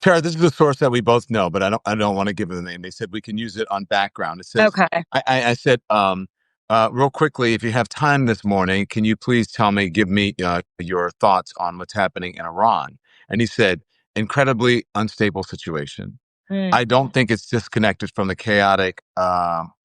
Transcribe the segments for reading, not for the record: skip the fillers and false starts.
Tara, this is a source that we both know, but I don't want to give it the name. They said we can use it on background. It says, Okay. I said, real quickly, if you have time this morning, can you please give me your thoughts on what's happening in Iran? And he said, incredibly unstable situation. Mm. I don't think it's disconnected from the chaotic,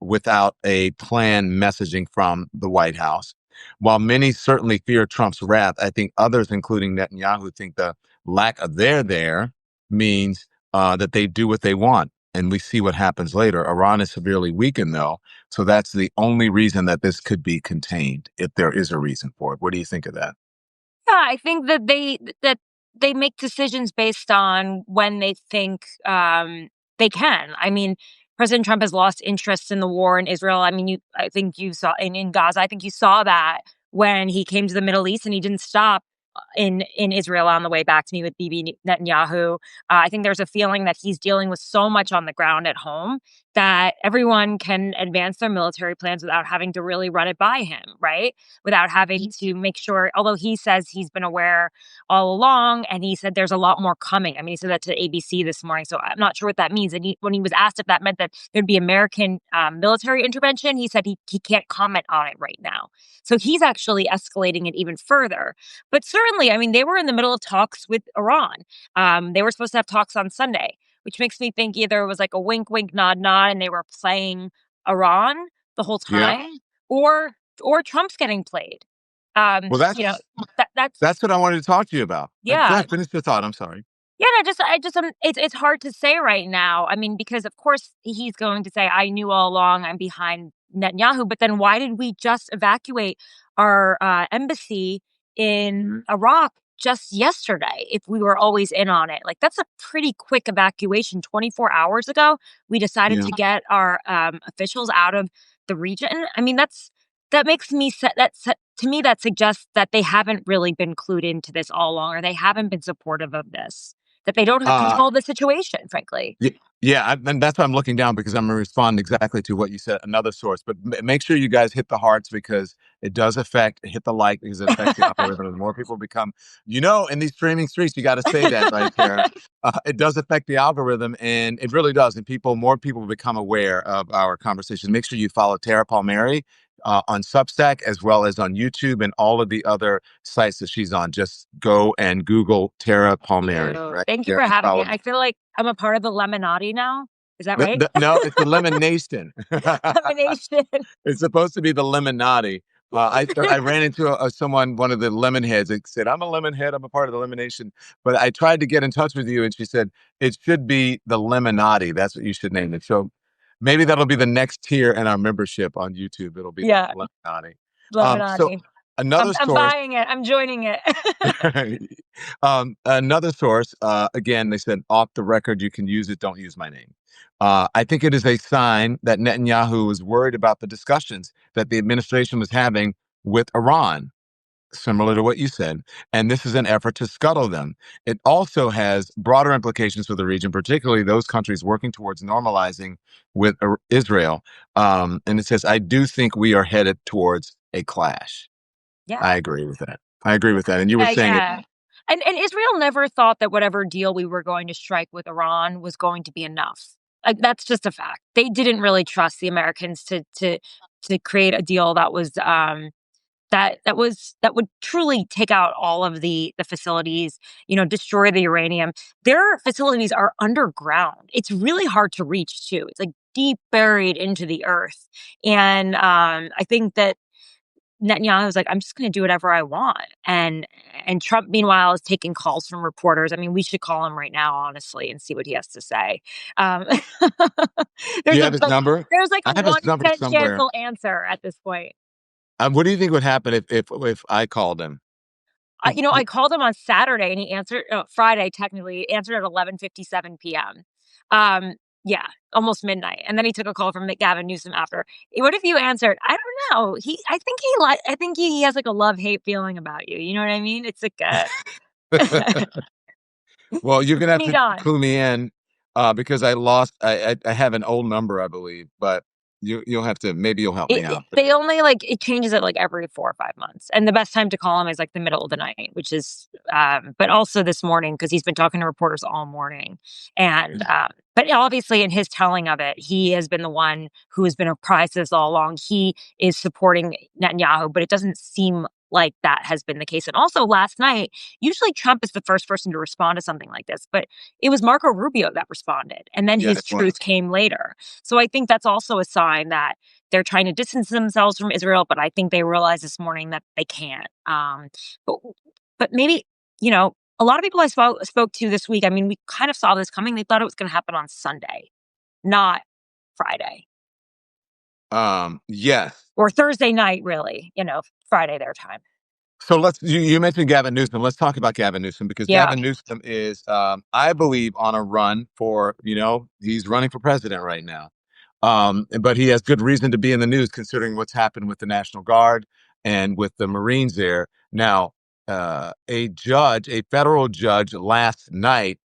without a planned messaging from the White House. While many certainly fear Trump's wrath, I think others, including Netanyahu, think the lack of there means that they do what they want. And we see what happens later. Iran is severely weakened, though. So that's the only reason that this could be contained, if there is a reason for it. What do you think of that? Yeah, I think that they make decisions based on when they think they can. I mean, President Trump has lost interest in the war in Israel. I mean, I think you saw in Gaza. I think you saw that when he came to the Middle East and he didn't stop in Israel on the way back to meet with Bibi Netanyahu. I think there's a feeling that he's dealing with so much on the ground at home that everyone can advance their military plans without having to really run it by him, right? Without having to make sure, although he says he's been aware all along, and he said there's a lot more coming. I mean, he said that to ABC this morning, so I'm not sure what that means. And when he was asked if that meant that there'd be American military intervention, he said he can't comment on it right now. So he's actually escalating it even further. But certainly, I mean, they were in the middle of talks with Iran. They were supposed to have talks on Sunday, which makes me think either it was like a wink, wink, nod, nod, and they were playing Iran the whole Yeah. time, or Trump's getting played. Well, that's what I wanted to talk to you about. Go Yeah. ahead, finish your thought. I'm sorry. Yeah, no, it's hard to say right now. I mean, because of course he's going to say, "I knew all along, I'm behind Netanyahu." But then why did we just evacuate our embassy in Iraq just yesterday if we were always in on it? Like, that's a pretty quick evacuation. 24 hours ago, we decided Yeah. to get our officials out of the region. I mean, that makes me to me that suggests that they haven't really been clued into this all along, or they haven't been supportive of this. That they don't have control of the situation, frankly. Yeah, and that's why I'm looking down, because I'm going to respond exactly to what you said. Another source, but make sure you guys hit the hearts, because it does hit the like, because it affects the algorithm. The more people become, in these streaming streets, you got to say that right there. It does affect the algorithm, and it really does. And more people become aware of our conversation. Make sure you follow Tara Palmeri on Substack, as well as on YouTube and all of the other sites that she's on. Just go and Google Tara Palmeri. Right? Thank you for having me. I feel like I'm a part of the Lemonati now. Is that right? No, it's the Lemon Nation. Lemonation. It's supposed to be the Lemonati. I ran into someone, one of the lemon heads, that said, "I'm a lemon head. I'm a part of the Lemonation." But I tried to get in touch with you, and she said it should be the Lemonati. That's what you should name it. So maybe that'll be the next tier in our membership on YouTube. It'll be the Lemonati. Lemonati. So another I'm source. buying it. I'm joining it. Another source, again, they said, off the record, you can use it, don't use my name. I think it is a sign that Netanyahu is worried about the discussions that the administration was having with Iran, similar to what you said. And this is an effort to scuttle them. It also has broader implications for the region, particularly those countries working towards normalizing with Israel. And it says, I do think we are headed towards a clash. Yeah. I agree with that. And you were saying it. And Israel never thought that whatever deal we were going to strike with Iran was going to be enough. Like, that's just a fact. They didn't really trust the Americans to create a deal that was that would truly take out all of the facilities, destroy the uranium. Their facilities are underground. It's really hard to reach too. It's like deep buried into the earth. And I think that Netanyahu was like, I'm just going to do whatever I want. And Trump, meanwhile, is taking calls from reporters. I mean, we should call him right now, honestly, and see what he has to say. Do you have his number? There's like I have his number 1% somewhere. chance he'll answer at this point. What do you think would happen if I called him? I called him on Saturday, and he answered Friday. Technically, he answered at 11:57 p.m. Yeah, almost midnight. And then he took a call from Gavin Newsom after. What if you answered? I don't know. I think he has like a love-hate feeling about you. You know what I mean? It's like Well, you're gonna have to clue me in, because I have an old number, I believe, but You'll have to, maybe you'll help me out. They only it changes it every 4 or 5 months. And the best time to call him is the middle of the night, which is, but also this morning because he's been talking to reporters all morning. And, but obviously in his telling of it, he has been the one who has been apprised of this all along. He is supporting Netanyahu, but it doesn't seem like that has been the case. And also last night, usually Trump is the first person to respond to something like this, but it was Marco Rubio that responded. And then his truth came later. So I think that's also a sign that they're trying to distance themselves from Israel, but I think they realized this morning that they can't. But maybe, a lot of people I spoke to this week, I mean, we kind of saw this coming. They thought it was going to happen on Sunday, not Friday. Yes. Or Thursday night, really, Friday their time. So you mentioned Gavin Newsom. Let's talk about Gavin Newsom because Gavin Newsom is, I believe, on a run for, he's running for president right now. But he has good reason to be in the news considering what's happened with the National Guard and with the Marines there. Now, a federal judge last night,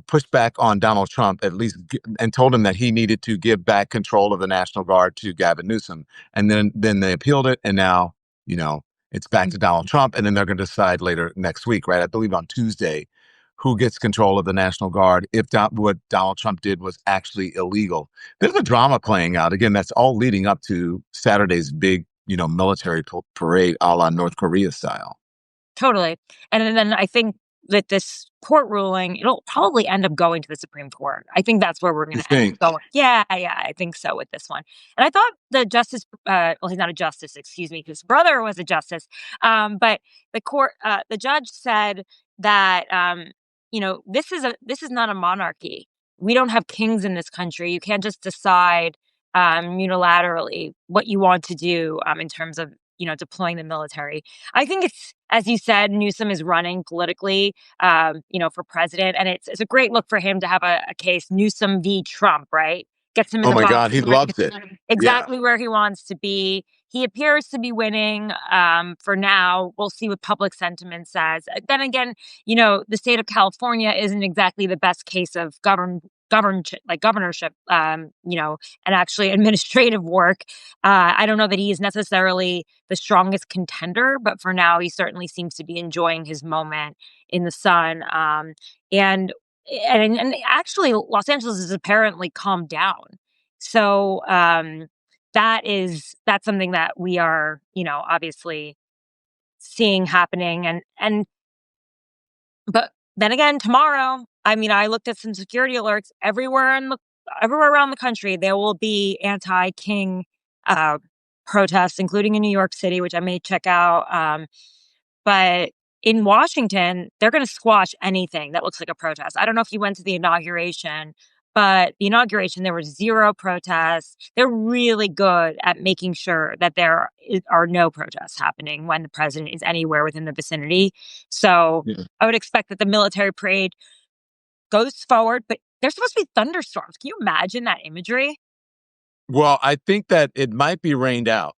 pushed back on Donald Trump and told him that he needed to give back control of the National Guard to Gavin Newsom. And then they appealed it. And now, it's back to Donald Trump. And then they're going to decide later next week, right? I believe on Tuesday, who gets control of the National Guard if what Donald Trump did was actually illegal. There's a drama playing out. Again, that's all leading up to Saturday's big, military parade a la North Korea style. Totally. And then I think that this court ruling, it'll probably end up going to the Supreme Court. I think that's where we're going to end up going. Yeah, I think so with this one. And I thought the justice, he's not a justice, excuse me, his brother was a justice. But the judge said that, this is not a monarchy. We don't have kings in this country. You can't just decide unilaterally what you want to do in terms of deploying the military. I think it's, as you said, Newsom is running politically, for president, and it's a great look for him to have a case Newsom v. Trump, right? Gets him in the box. Oh my God, he loves it. Exactly where he wants to be. He appears to be winning for now. We'll see what public sentiment says. Then again, the state of California isn't exactly the best case of governorship, and actually administrative work. I don't know that he is necessarily the strongest contender, but for now, he certainly seems to be enjoying his moment in the sun. And actually, Los Angeles has apparently calmed down. So that's something that we are, obviously seeing happening. But then again, tomorrow, I mean, I looked at some security alerts everywhere around the country. There will be anti-King protests, including in New York City, which I may check out. But in Washington, they're going to squash anything that looks like a protest. I don't know if you went to the inauguration, but the inauguration, there were zero protests. They're really good at making sure that there are no protests happening when the president is anywhere within the vicinity. So I would expect that the military parade goes forward, but there's supposed to be thunderstorms. Can you imagine that imagery? Well, I think that it might be rained out.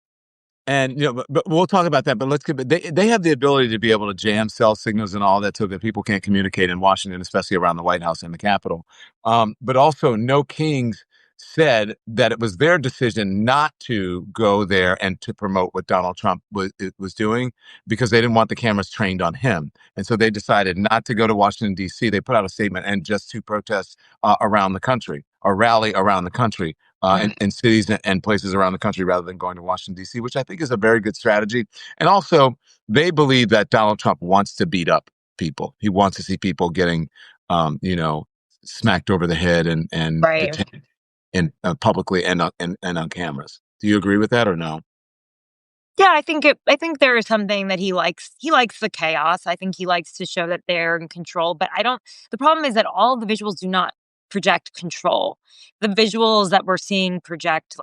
And, but we'll talk about that. But they have the ability to be able to jam cell signals and all that so that people can't communicate in Washington, especially around the White House and the Capitol. But also, no kings said that it was their decision not to go there and to promote what Donald Trump was doing because they didn't want the cameras trained on him. And so they decided not to go to Washington, D.C. They put out a statement and just to protest around the country or rally around the country. In cities and places around the country rather than going to Washington, D.C., which I think is a very good strategy. And also, they believe that Donald Trump wants to beat up people. He wants to see people getting, smacked over the head and detained publicly and on cameras. Do you agree with that or no? Yeah, I think there is something that he likes. He likes the chaos. I think he likes to show that they're in control. But the problem is that all of the visuals do not project control. The visuals that we're seeing project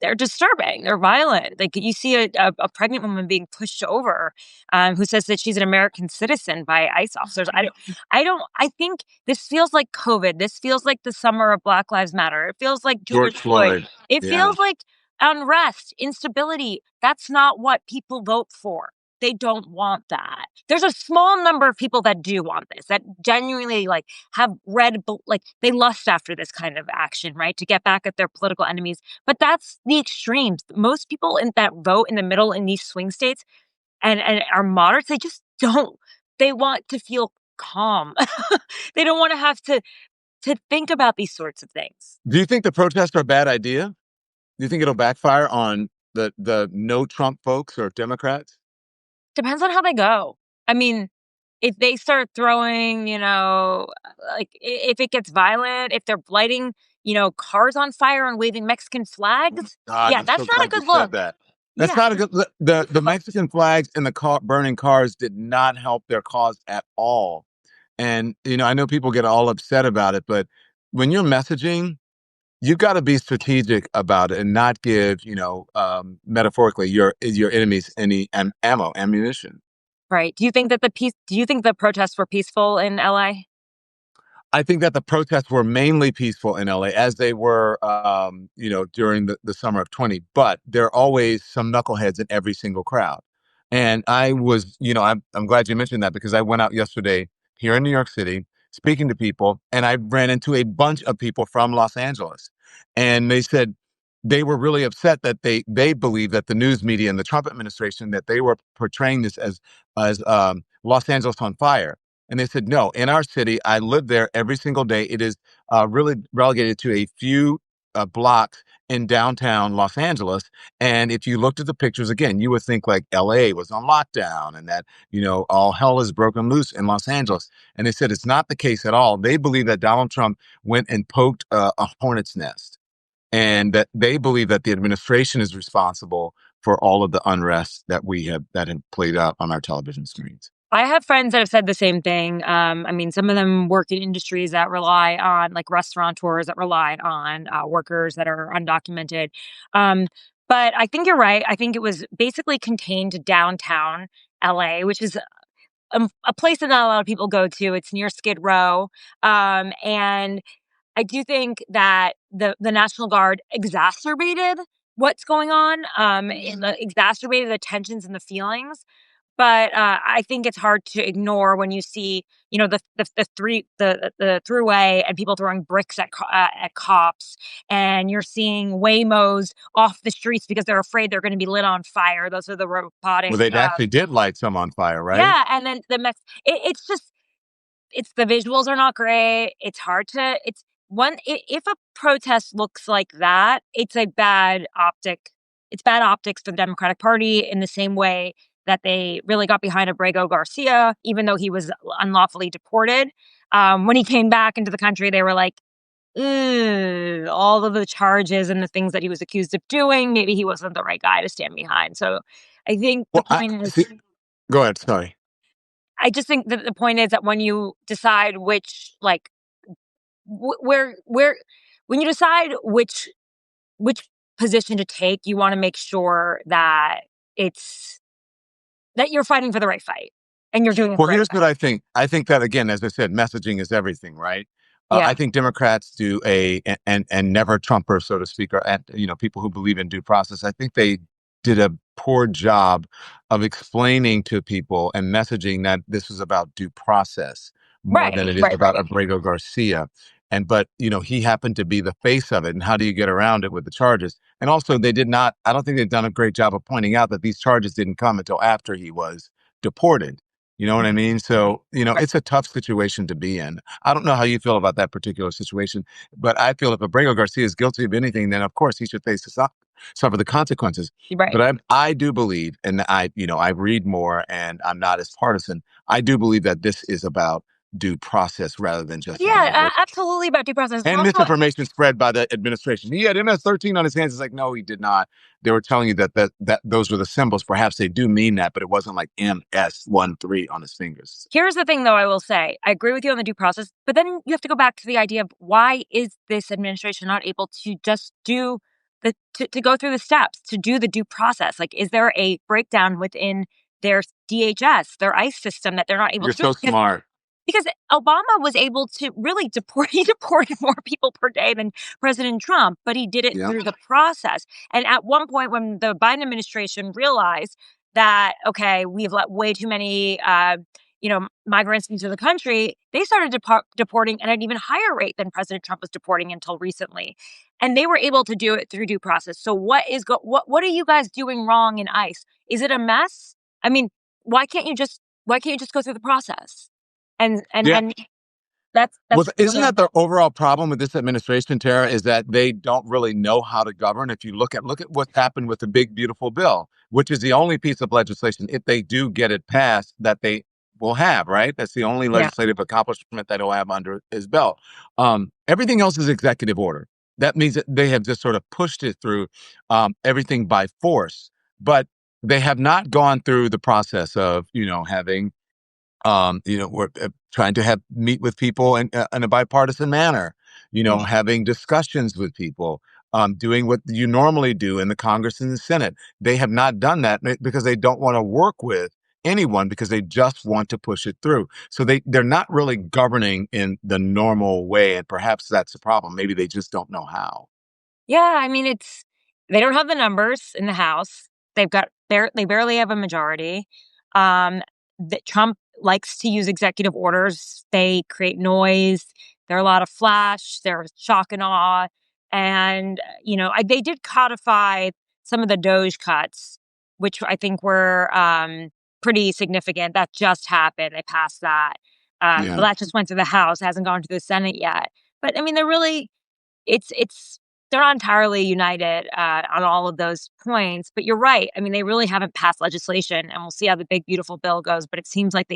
they're disturbing. They're violent. You see a pregnant woman being pushed over, who says that she's an American citizen by ICE officers. I think this feels like COVID. This feels like the summer of Black Lives Matter. It feels like George Floyd. It feels like unrest, instability. That's not what people vote for. they don't want that. There's a small number of people that do want this, that genuinely like have like they lust after this kind of action, right? To get back at their political enemies. But that's the extremes. Most people in that vote in the middle in these swing states and are moderates, they just don't. They want to feel calm. They don't want to have to think about these sorts of things. Do you think the protests are a bad idea? Do you think it'll backfire on the no Trump folks or Democrats? Depends on how they go. I mean, if they start throwing, like if it gets violent, if they're lighting, cars on fire and waving Mexican flags, God, yeah, I'm that's so not a glad you good said look. that. That's Yeah, not a good look. The Mexican flags and the burning cars did not help their cause at all. And I know people get all upset about it, but when you're messaging, you've got to be strategic about it and not give, metaphorically, your enemies any ammunition. right. Do you think the protests were peaceful in LA? I think that the protests were mainly peaceful in LA, as they were, during the summer of 20. But there are always some knuckleheads in every single crowd. And I was, I'm glad you mentioned that, because I went out yesterday here in New York City speaking to people, and I ran into a bunch of people from Los Angeles. And they said they were really upset that they believe that the news media and the Trump administration, that they were portraying this as Los Angeles on fire. And they said, no, in our city, I live there every single day. It is really relegated to a few blocks in downtown Los Angeles. And if you looked at the pictures again, you would think like LA was on lockdown and that, all hell is broken loose in Los Angeles. And they said it's not the case at all. They believe that Donald Trump went and poked a hornet's nest, and that they believe that the administration is responsible for all of the unrest that have played out on our television screens. I have friends that have said the same thing. I mean, some of them work in industries that rely on, like restaurateurs that rely on workers that are undocumented. But I think you're right. I think it was basically contained to downtown LA, which is a place that not a lot of people go to. It's near Skid Row. And I do think that the National Guard exacerbated what's going on, exacerbated the tensions and the feelings. But I think it's hard to ignore when you see, the throughway and people throwing bricks at cops, and you're seeing Waymos off the streets because they're afraid they're going to be lit on fire. Those are the robotic. Well, they actually did light some on fire, right? Yeah, and then it's just the visuals are not great. It's hard to. It's one if a protest looks like that, it's a bad optic. It's bad optics for the Democratic Party in the same way that they really got behind Abrego Garcia, even though he was unlawfully deported. When he came back into the country, they were like, "Ugh, all of the charges and the things that he was accused of doing, maybe he wasn't the right guy to stand behind." So I think the Well, point is, see, go ahead. Sorry. I just think that the point is that when you decide which, like, where when you decide which position to take, you want to make sure that it's that you're fighting for the right fight and you're doing it Well, the right here's way. what I think. I think that, again, as I said, messaging is everything, right? Yeah. I think Democrats do and never Trumpers, so to speak, or people who believe in due process. I think they did a poor job of explaining to people and messaging that this was about due process more than Right, it is right, about right. Abrego Garcia. But he happened to be the face of it. And how do you get around it with the charges? And also, they did not. I don't think they've done a great job of pointing out that these charges didn't come until after he was deported. You know what I Mhm. mean? So, Right. it's a tough situation to be in. I don't know how you feel about that particular situation, but I feel if Abrego Garcia is guilty of anything, then of course he should suffer the consequences. Right. But I do believe, and I read more and I'm not as partisan. I do believe that this is about due process rather than just about Yeah, race. absolutely about due process. It's And also misinformation spread by the administration. He had MS-13 on his hands. It's like, no, he did not. They were telling you that those were the symbols. Perhaps they do mean that, but it wasn't like MS-13 on his fingers. Here's the thing, though, I will say. I agree with you on the due process, but then you have to go back to the idea of why is this administration not able to just do to go through the steps, to do the due process? Like, is there a breakdown within their DHS, their ICE system that they're not able You're to do? so smart. Because Obama was able to really he deported more people per day than President Trump, but he did it Yeah. through the process. And at one point when the Biden administration realized that, okay, we've let way too many, migrants into the country, they started deporting at an even higher rate than President Trump was deporting until recently. And they were able to do it through due process. So what are you guys doing wrong in ICE? Is it a mess? I mean, why can't you just go through the process? And that's Well, isn't that the overall problem with this administration, Tara, is that they don't really know how to govern? If you look at what's happened with the big, beautiful bill, which is the only piece of legislation, if they do get it passed, that they will have, right? That's the only legislative accomplishment that he'll have under his belt. Everything else is executive order. That means that they have just sort of pushed it through everything by force, but they have not gone through the process of, having we're trying to meet with people in a bipartisan manner, having discussions with people, doing what you normally do in the Congress and the Senate. They have not done that because they don't want to work with anyone because they just want to push it through. So they're not really governing in the normal way. And perhaps that's the problem. Maybe they just don't know how. Yeah, I mean, they don't have the numbers in the House. They barely have a majority. That Trump likes to use executive orders. They create noise. There are a lot of flash. There's shock and awe. And, they did codify some of the DOJ cuts, which I think were pretty significant. That just happened. They passed that. But that just went to the House. It hasn't gone to the Senate yet. But, I mean, they're not entirely united on all of those points, but you're right. I mean, they really haven't passed legislation, and we'll see how the big, beautiful bill goes. But it seems like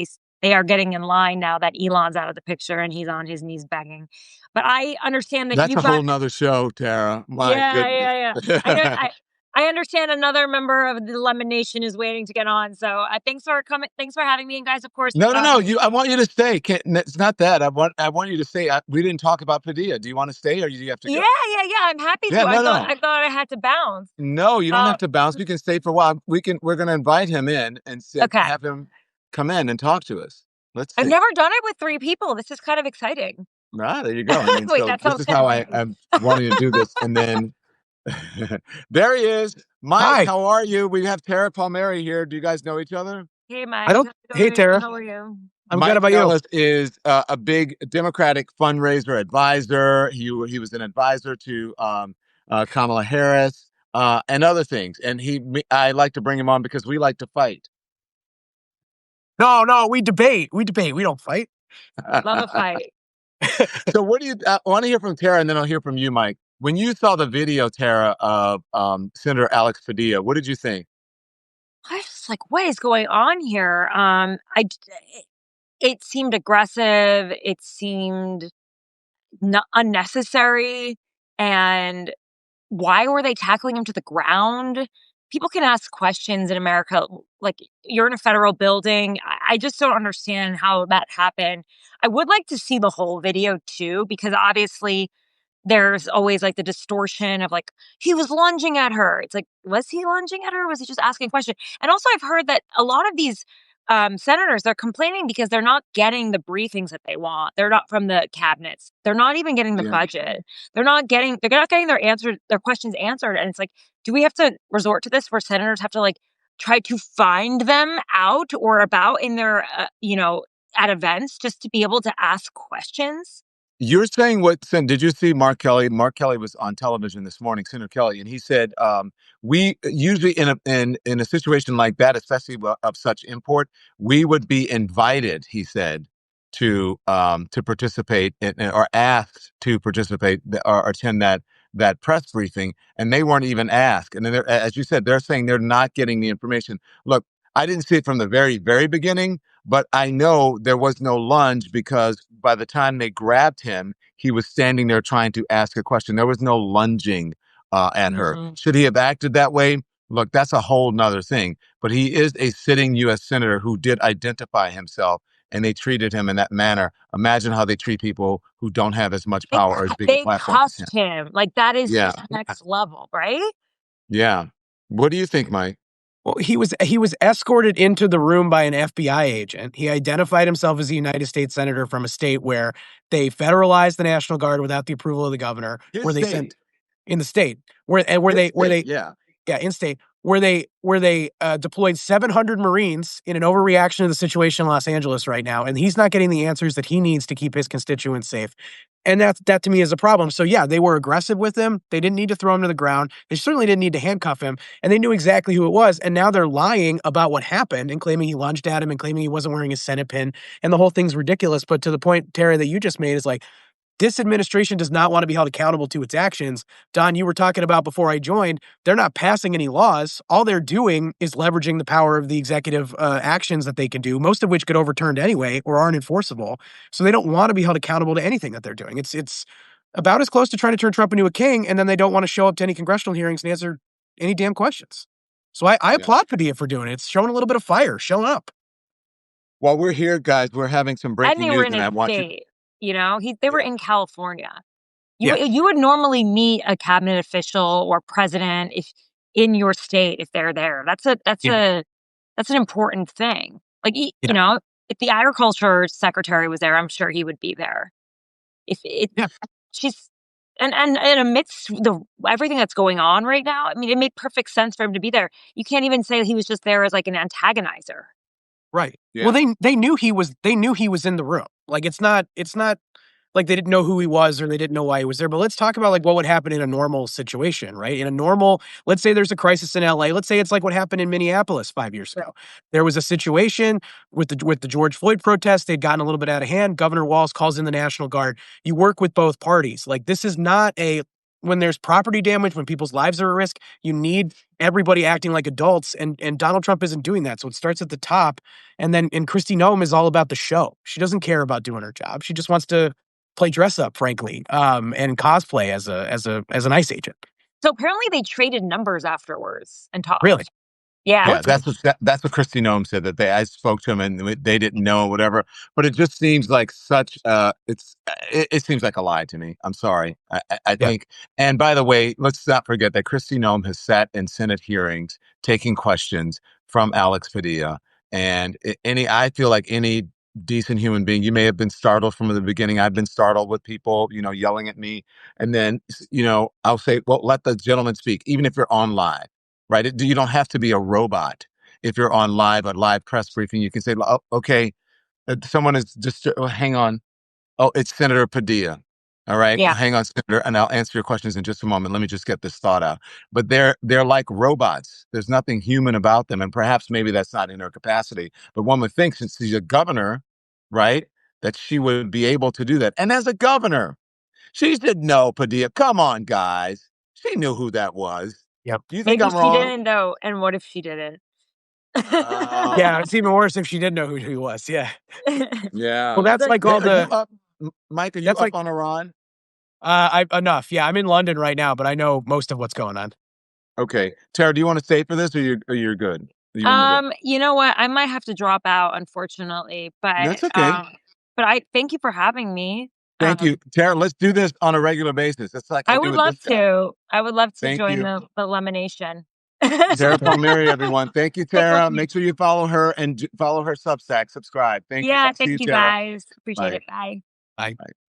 they are getting in line now that Elon's out of the picture and he's on his knees begging. But I understand that that's a whole nother show, Tara. My goodness. Yeah. I understand another member of the Lemon Nation is waiting to get on. So thanks for coming. Thanks for having me. And guys, of course. No. I want you to stay. It's not that. I want you to stay. We didn't talk about Padilla. Do you want to stay or do you have to go? Yeah. I'm happy to. Yeah, I thought I had to bounce. No, you don't have to bounce. You can stay for a while. We're going to invite him in and have him come in and talk to us. Let's see. I've never done it with 3 people. This is kind of exciting. Ah, there you go. I mean, this is how I'm wanting to do this. And then there he is. Mike, hi. How are you? We have Tara Palmeri here. Do you guys know each other? Hey, Mike. Hey, Tara. How are you? I'm good. About you? Is a big Democratic fundraiser advisor. He was an advisor to Kamala Harris and other things. And I like to bring him on because we like to fight. No, we debate. We don't fight. Love a fight. So I want to hear from Tara, and then I'll hear from you, Mike. When you saw the video, Tara, of Senator Alex Padilla, what did you think? I was just like, what is going on here? It seemed aggressive. It seemed unnecessary. And why were they tackling him to the ground? People can ask questions in America. Like, you're in a federal building. I just don't understand how that happened. I would like to see the whole video, too, because obviously there's always like the distortion of like, he was lunging at her. It's like, was he lunging at her? Or was he just asking a question? And also I've heard that a lot of these senators, they're complaining because they're not getting the briefings that they want. They're not from the cabinets. They're not even getting the budget. They're not getting their questions answered. And it's like, do we have to resort to this where senators have to like try to find them out or about in their, at events just to be able to ask questions? You're saying did you see Mark Kelly? Mark Kelly was on television this morning, Senator Kelly, and he said, we usually in a situation like that, especially of such import, we would be invited, he said, to participate or asked to participate or attend that press briefing, and they weren't even asked. And then, as you said, they're saying they're not getting the information. Look, I didn't see it from the very, very beginning, but I know there was no lunge because by the time they grabbed him, he was standing there trying to ask a question. There was no lunging at her. Should he have acted that way? Look, that's a whole nother thing. But he is a sitting U.S. senator who did identify himself, and they treated him in that manner. Imagine how they treat people who don't have as much power or as big a platform. They cussed him. Like, that is just next level, right? Yeah. What do you think, Mike? Well, he was escorted into the room by an FBI agent. He identified himself as a United States senator from a state where they federalized the National Guard without the approval of the governor. In the state, in state, where they deployed 700 Marines in an overreaction to the situation in Los Angeles right now, and he's not getting the answers that he needs to keep his constituents safe. And that to me is a problem. So yeah, they were aggressive with him. They didn't need to throw him to the ground. They certainly didn't need to handcuff him, and they knew exactly who it was. And now they're lying about what happened and claiming he lunged at him and claiming he wasn't wearing his Senate pin. And the whole thing's ridiculous. But to the point, Tara, that you just made is like, this administration does not want to be held accountable to its actions. Don, you were talking about before I joined, they're not passing any laws. All they're doing is leveraging the power of the executive actions that they can do, most of which get overturned anyway or aren't enforceable. So they don't want to be held accountable to anything that they're doing. It's about as close to trying to turn Trump into a king, and then they don't want to show up to any congressional hearings and answer any damn questions. So I applaud Padilla for doing it. It's showing a little bit of fire, showing up. While we're here, guys, we're having some breaking And they were news, in and I a want you. state, you know, they were in California. Yeah. You would normally meet a cabinet official or president if in your state if they're there. That's an important thing. Like you know, if the agriculture secretary was there, I'm sure he would be there. She's and amidst everything that's going on right now, I mean, it made perfect sense for him to be there. You can't even say he was just there as like an antagonizer. Right. Yeah. Well, they knew he was in the room. Like it's not like they didn't know who he was or they didn't know why he was there. But let's talk about like what would happen in a normal situation, right? In a normal, let's say there's a crisis in LA. Let's say it's like what happened in Minneapolis 5 years ago. There was a situation with the George Floyd protests. They'd gotten a little bit out of hand. Governor Walz calls in the National Guard. You work with both parties. Like this is not when there's property damage, when people's lives are at risk, you need everybody acting like adults, and Donald Trump isn't doing that. So it starts at the top, and Kristi Noem is all about the show. She doesn't care about doing her job. She just wants to play dress up, frankly, and cosplay as an ICE agent. So apparently they traded numbers afterwards and talked. Really? Yeah. That's what Kristi Noem said, that I spoke to him and they didn't know, whatever. But it just seems like such it seems like a lie to me. I'm sorry. I think. And by the way, let's not forget that Kristi Noem has sat in Senate hearings taking questions from Alex Padilla. And I feel like any decent human being, you may have been startled from the beginning. I've been startled with people, yelling at me. And then, I'll say, well, let the gentleman speak, even if you're on live. Right? You don't have to be a robot. If you're on a live press briefing, you can say, oh, okay, someone is just, hang on. Oh, it's Senator Padilla. All right. Yeah. Hang on, Senator, and I'll answer your questions in just a moment. Let me just get this thought out. But they're like robots. There's nothing human about them. And perhaps maybe that's not in her capacity. But one would think, since she's a governor, right, that she would be able to do that. And as a governor, she said, no, Padilla, come on, guys. She knew who that was. Yep. Do you think Maybe I'm wrong? she didn't know. And what if she didn't? Yeah, it's even worse if she did know who he was. Yeah. Yeah. Well, that's like all the. Mike, are you That's up like on Iran? enough. Yeah, I'm in London right now, but I know most of what's going on. Okay, Tara, do you want to stay for this, or you're good? You know what? I might have to drop out, unfortunately, but that's okay. But I thank you for having me. Thank you, Tara. Let's do this on a regular basis. It's like I would love to. I would love to Thank join you. the Lemonation. Tara Palmeri, everyone. Thank you, Tara. Make sure you follow her and follow her Substack. Subscribe. Thank you. Yeah, thank you Tara. guys. Appreciate it. Bye. Bye.